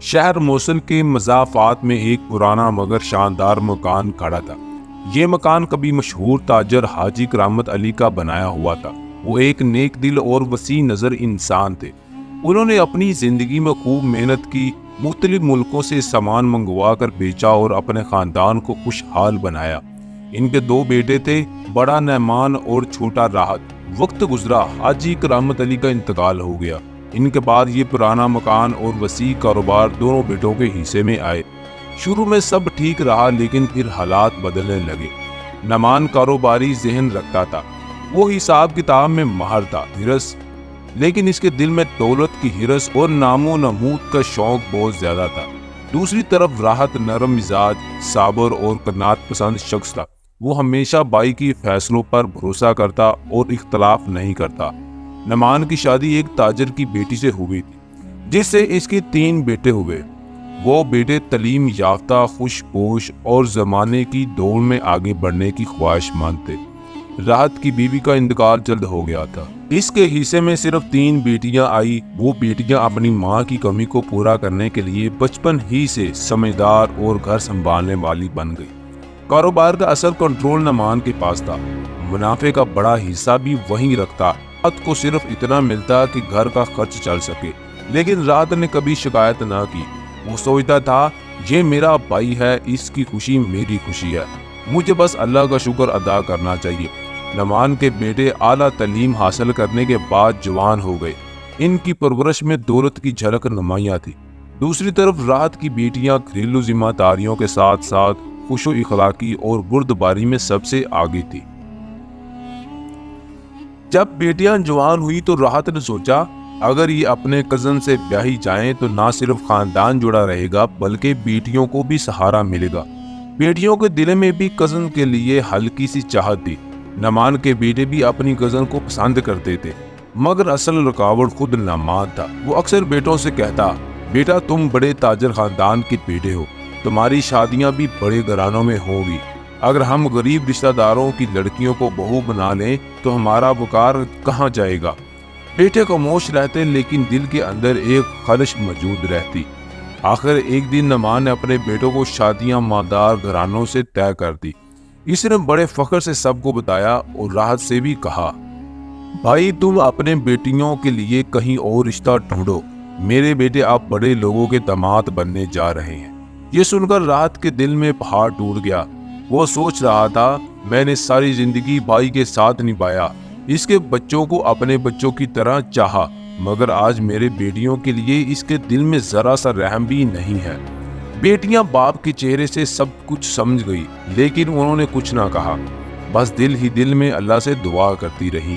شہر موصل کے مضافات میں ایک پرانا مگر شاندار مکان کھڑا تھا۔ یہ مکان کبھی مشہور تاجر حاجی کرامت علی کا بنایا ہوا تھا۔ وہ ایک نیک دل اور وسیع نظر انسان تھے۔ انہوں نے اپنی زندگی میں خوب محنت کی، مختلف ملکوں سے سامان منگوا کر بیچا اور اپنے خاندان کو خوشحال بنایا۔ ان کے 2 بیٹے تھے، بڑا نعمان اور چھوٹا راحت۔ وقت گزرا، حاجی کرامت علی کا انتقال ہو گیا۔ ان کے بعد یہ پرانا مکان اور وسیع کاروبار دونوں بیٹوں کے حصے میں آئے۔ شروع میں سب ٹھیک رہا، لیکن پھر حالات بدلنے لگے۔ نعمان کاروباری ذہن رکھتا تھا، وہ حساب کتاب میں ماہر تھا، لیکن اس کے دل میں دولت کی ہرس اور نام و نمود کا شوق بہت زیادہ تھا۔ دوسری طرف راحت نرم مزاج، صابر اور قناعت پسند شخص تھا۔ وہ ہمیشہ بائی کی فیصلوں پر بھروسہ کرتا اور اختلاف نہیں کرتا۔ نعمان کی شادی ایک تاجر کی بیٹی سے ہوئی تھی، جس سے اس کے 3 بیٹے ہوئے۔ وہ بیٹے تعلیم یافتہ، خوش پوش اور زمانے کی دوڑ میں آگے بڑھنے کی خواہش مند تھے۔ راحت کی بیوی کا انتقال جلد ہو گیا تھا۔ اس کے حصے میں صرف 3 بیٹیاں آئی۔ وہ بیٹیاں اپنی ماں کی کمی کو پورا کرنے کے لیے بچپن ہی سے سمجھدار اور گھر سنبھالنے والی بن گئی۔ کاروبار کا اصل کنٹرول نعمان کے پاس تھا۔ منافع کا بڑا حصہ بھی وہیں رکھتا۔ راحت کو صرف اتنا ملتا کہ گھر کا خرچ چل سکے، لیکن راحت نے کبھی شکایت نہ کی۔ وہ سوچتا تھا، یہ میرا بھائی ہے، اس کی خوشی میری خوشی ہے، مجھے بس اللہ کا شکر ادا کرنا چاہیے۔ نعمان کے بیٹے اعلیٰ تعلیم حاصل کرنے کے بعد جوان ہو گئے۔ ان کی پرورش میں دولت کی جھلک نمایاں تھی۔ دوسری طرف راحت کی بیٹیاں گھریلو ذمہ داریوں کے ساتھ ساتھ خوش و اخلاقی اور بردباری میں سب سے آگے تھی۔ جب بیٹیاں جوان ہوئی تو راحت نے سوچا، اگر یہ اپنے کزن سے بیاہی جائیں تو نہ صرف خاندان جڑا رہے گا بلکہ بیٹیوں کو بھی سہارا ملے گا۔ بیٹیوں کے دل میں بھی کزن کے لیے ہلکی سی چاہت تھی۔ نعمان کے بیٹے بھی اپنی کزن کو پسند کرتے تھے، مگر اصل رکاوٹ خود نعمان تھا۔ وہ اکثر بیٹوں سے کہتا، بیٹا تم بڑے تاجر خاندان کے بیٹے ہو، تمہاری شادیاں بھی بڑے گھرانوں میں ہوں گی۔ اگر ہم غریب رشتہ داروں کی لڑکیوں کو بہو بنا لیں تو ہمارا وقار کہاں جائے گا؟ بیٹے خاموش رہتے، لیکن دل کے اندر ایک خلش موجود رہتی۔ آخر ایک دن نعمان نے اپنے بیٹوں کو شادیاں مالدار گھرانوں سے طے کر دی۔ اس نے بڑے فخر سے سب کو بتایا اور راحت سے بھی کہا، بھائی تم اپنے بیٹیوں کے لیے کہیں اور رشتہ ڈھونڈو، میرے بیٹے اب بڑے لوگوں کے داماد بننے جا رہے ہیں۔ یہ سن کر راحت کے دل میں پہاڑ ٹوٹ گیا۔ وہ سوچ رہا تھا، میں نے ساری زندگی بھائی کے ساتھ نبھایا، اس کے بچوں کو اپنے بچوں کی طرح چاہا، مگر آج میرے بیٹیوں کے لیے اس کے دل میں ذرا سا رحم بھی نہیں ہے۔ بیٹیاں باپ کے چہرے سے سب کچھ سمجھ گئی، لیکن انہوں نے کچھ نہ کہا، بس دل ہی دل میں اللہ سے دعا کرتی رہی۔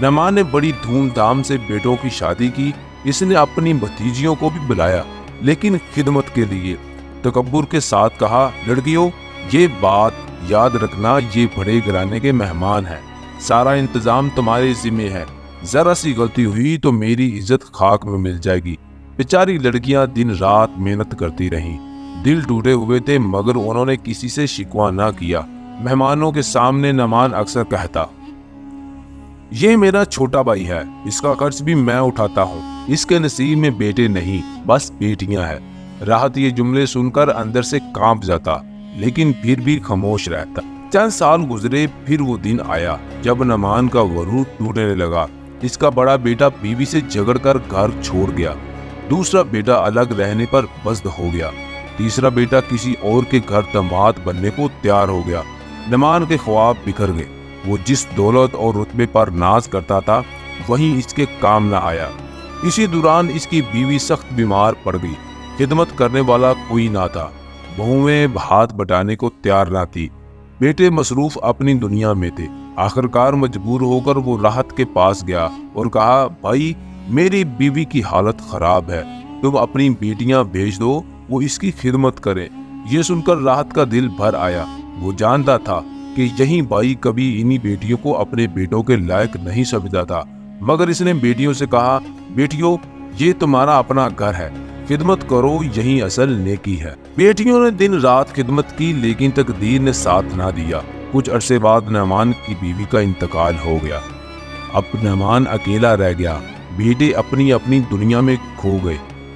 نعمان نے بڑی دھوم دھام سے بیٹوں کی شادی کی۔ اس نے اپنی بھتیجیوں کو بھی بلایا، لیکن خدمت کے لیے۔ تکبر کے ساتھ کہا، لڑکیوں یہ بات یاد رکھنا، یہ بڑے گھرانے کے مہمان ہیں، سارا انتظام تمہارے ذمہ ہے، ذرا سی غلطی ہوئی تو میری عزت خاک میں مل جائے گی۔ بیچاری لڑکیاں دن رات محنت کرتی رہیں، دل ٹوٹے ہوئے تھے، مگر انہوں نے کسی سے شکوہ نہ کیا۔ مہمانوں کے سامنے نعمان اکثر کہتا، یہ میرا چھوٹا بھائی ہے، اس کا خرچ بھی میں اٹھاتا ہوں، اس کے نصیب میں بیٹے نہیں بس بیٹیاں ہیں۔ راحت یہ جملے سن کر اندر سے کانپ جاتا، لیکن پھر بھی خاموش رہتا۔ چند سال گزرے، پھر وہ دن آیا جب نعمان کا غرور ٹوٹنے لگا۔ اس کا بڑا بیٹا بیوی سے جھگڑ کر گھر چھوڑ گیا، دوسرا بیٹا الگ رہنے پر بزد ہو گیا، تیسرا بیٹا کسی اور کے گھر داماد بننے کو تیار ہو گیا۔ نعمان کے خواب بکھر گئے۔ وہ جس دولت اور رتبے پر ناز کرتا تھا وہیں اس کے کام نہ آیا۔ اسی دوران اس کی بیوی سخت بیمار پڑ گئی۔ خدمت کرنے والا کوئی نہ تھا، بہویں ہاتھ بٹانے کو تیار نہ تھی، بیٹے مصروف اپنی دنیا میں تھے۔ آخرکار مجبور ہو کر وہ راحت کے پاس گیا اور کہا، بھائی میری بیوی کی حالت خراب ہے، تم اپنی بیٹیاں بھیج دو، وہ اس کی خدمت کریں۔ یہ سن کر راحت کا دل بھر آیا۔ وہ جانتا تھا کہ یہی بھائی کبھی انہی بیٹیوں کو اپنے بیٹوں کے لائق نہیں سمجھتا تھا، مگر اس نے بیٹیوں سے کہا، بیٹیوں یہ تمہارا اپنا گھر ہے، خدمت کرو، یہی اصل نیکی ہے۔ بیٹیوں نے دن رات خدمت کی، لیکن تقدیر نے ساتھ نہ دیا۔ کچھ عرصے بعد نعمان کی بیوی کا انتقال ہو گیا۔ اب نعمان اکیلا رہ گیا۔ بیٹے اپنی اپنی دنیا میں کھو گئے۔